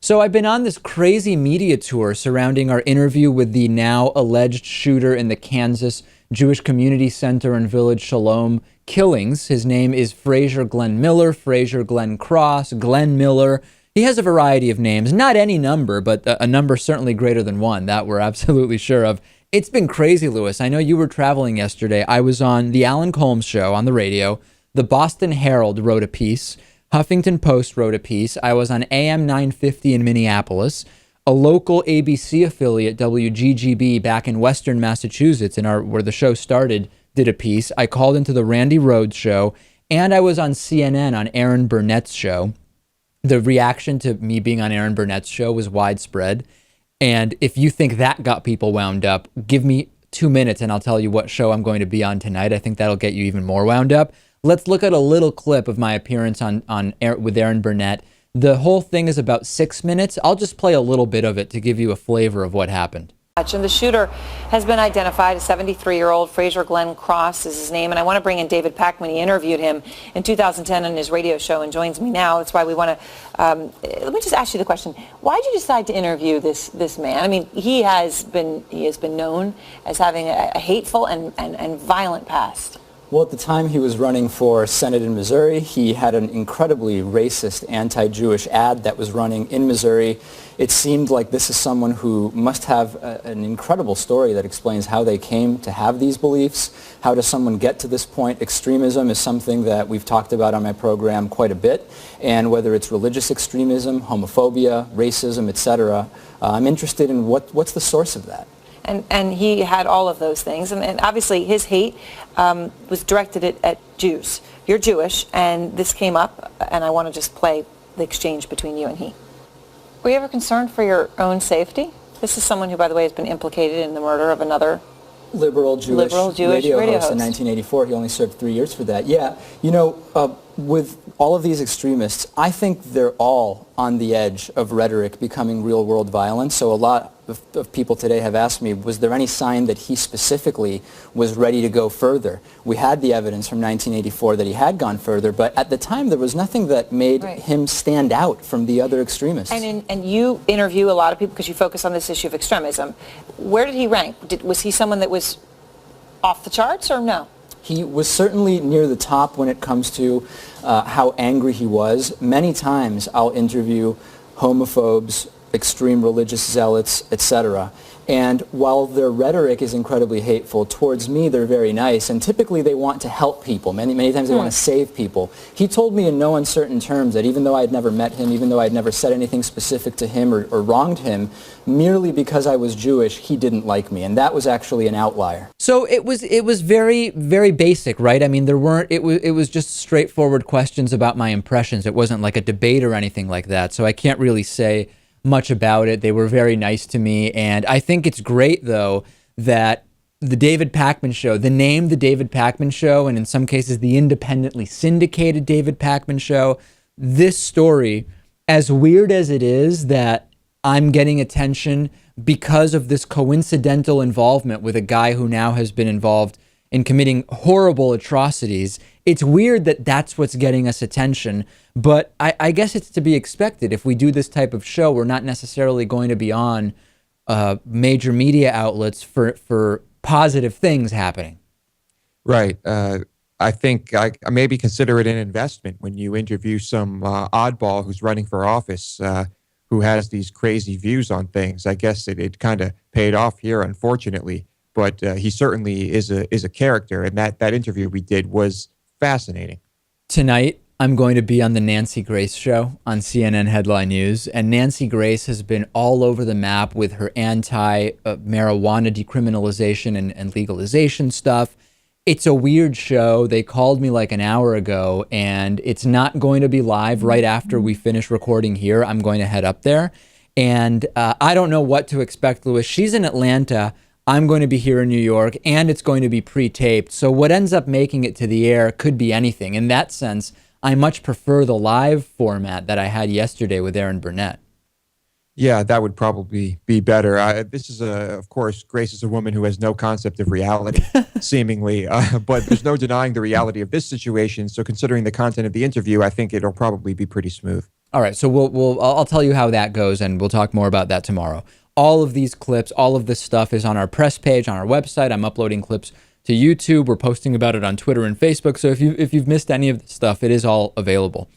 So I've been on this crazy media tour surrounding our interview with the now alleged shooter in the Kansas Jewish Community Center and Village Shalom killings. His name is Frazier Glenn Miller, Frazier Glenn Cross, Glenn Miller. He has a variety of names, not any number, but a number certainly greater than one. That we're absolutely sure of. It's been crazy, Lewis. I know you were traveling yesterday. I was on the Alan Colmes show on the radio. The Boston Herald wrote a piece. Huffington Post wrote a piece. I was on AM 950 in Minneapolis. A local ABC affiliate, WGGB, back in Western Massachusetts, where the show started, did a piece. I called into the Randy Rhoads show, and I was on CNN on Aaron Burnett's show. The reaction to me being on Aaron Burnett's show was widespread. And if you think that got people wound up, give me 2 minutes and I'll tell you what show I'm going to be on tonight. I think that'll get you even more wound up. Let's look at a little clip of my appearance with Aaron Burnett. The whole thing is about 6 minutes. I'll just play a little bit of it to give you a flavor of what happened. And the shooter has been identified. A 73-year-old Frazier Glenn Cross is his name. And I want to bring in David Pakman. He interviewed him in 2010 on his radio show and joins me now. That's why we want to, let me just ask you the question. Why did you decide to interview this man? I mean, he has been known as having a hateful and violent past. Well, at the time he was running for Senate in Missouri, he had an incredibly racist, anti-Jewish ad that was running in Missouri. It seemed like this is someone who must have an incredible story that explains how they came to have these beliefs. How does someone get to this point? Extremism is something that we've talked about on my program quite a bit, and whether it's religious extremism, homophobia, racism, etc., I'm interested in what's the source of that. And he had all of those things. And obviously his hate was directed at Jews. You're Jewish, and this came up, and I want to just play the exchange between you and he. Were you ever concerned for your own safety? This is someone who, by the way, has been implicated in the murder of another liberal Jewish radio host in 1984. He only served 3 years for that. Yeah, you know, with all of these extremists, I think they're all on the edge of rhetoric becoming real-world violence. So a lot of people today have asked me, was there any sign that he specifically was ready to go further? We had the evidence from 1984 that he had gone further, but at the time there was nothing that made him stand out from the other extremists. And you interview a lot of people because you focus on this issue of extremism. Where did he rank? Was he someone that was off the charts or no? He was certainly near the top when it comes to how angry he was. Many times I'll interview homophobes, extreme religious zealots, etc. And while their rhetoric is incredibly hateful, towards me they're very nice, and typically they want to help people. Many times they want to save people. He told me in no uncertain terms that even though I had never met him, even though I had never said anything specific to him or wronged him, merely because I was Jewish, he didn't like me, and that was actually an outlier. So it was very, very basic, right? I mean, it was just straightforward questions about my impressions. It wasn't like a debate or anything like that, so I can't really say much about it. They were very nice to me, and I think it's great, though, that the David Pakman Show, the name The David Pakman Show, and in some cases the independently syndicated David Pakman Show, this story, as weird as it is that I'm getting attention because of this coincidental involvement with a guy who now has been involved in committing horrible atrocities, it's weird that that's what's getting us attention, but I guess it's to be expected. If we do this type of show, we're not necessarily going to be on major media outlets for positive things happening. Right. I think I maybe consider it an investment when you interview some oddball who's running for office, who has these crazy views on things. I guess it kind of paid off here, unfortunately. But he certainly is a character, and that interview we did was fascinating. Tonight, I'm going to be on the Nancy Grace Show on CNN Headline News, and Nancy Grace has been all over the map with her anti-marijuana decriminalization and legalization stuff. It's a weird show. They called me like an hour ago, and it's not going to be live right after we finish recording here. I'm going to head up there, and I don't know what to expect, Lewis. She's in Atlanta. I'm going to be here in New York, and it's going to be pre-taped. So what ends up making it to the air could be anything. In that sense, I much prefer the live format that I had yesterday with Aaron Burnett. Yeah, that would probably be better. This is, of course, Grace is a woman who has no concept of reality, seemingly. But there's no denying the reality of this situation. So considering the content of the interview, I think it'll probably be pretty smooth. All right, so I'll tell you how that goes, and we'll talk more about that tomorrow. All of these clips, all of this stuff is on our press page on our website. I'm uploading clips to YouTube. We're posting about it on Twitter and Facebook. So if you've missed any of this stuff, it is all available.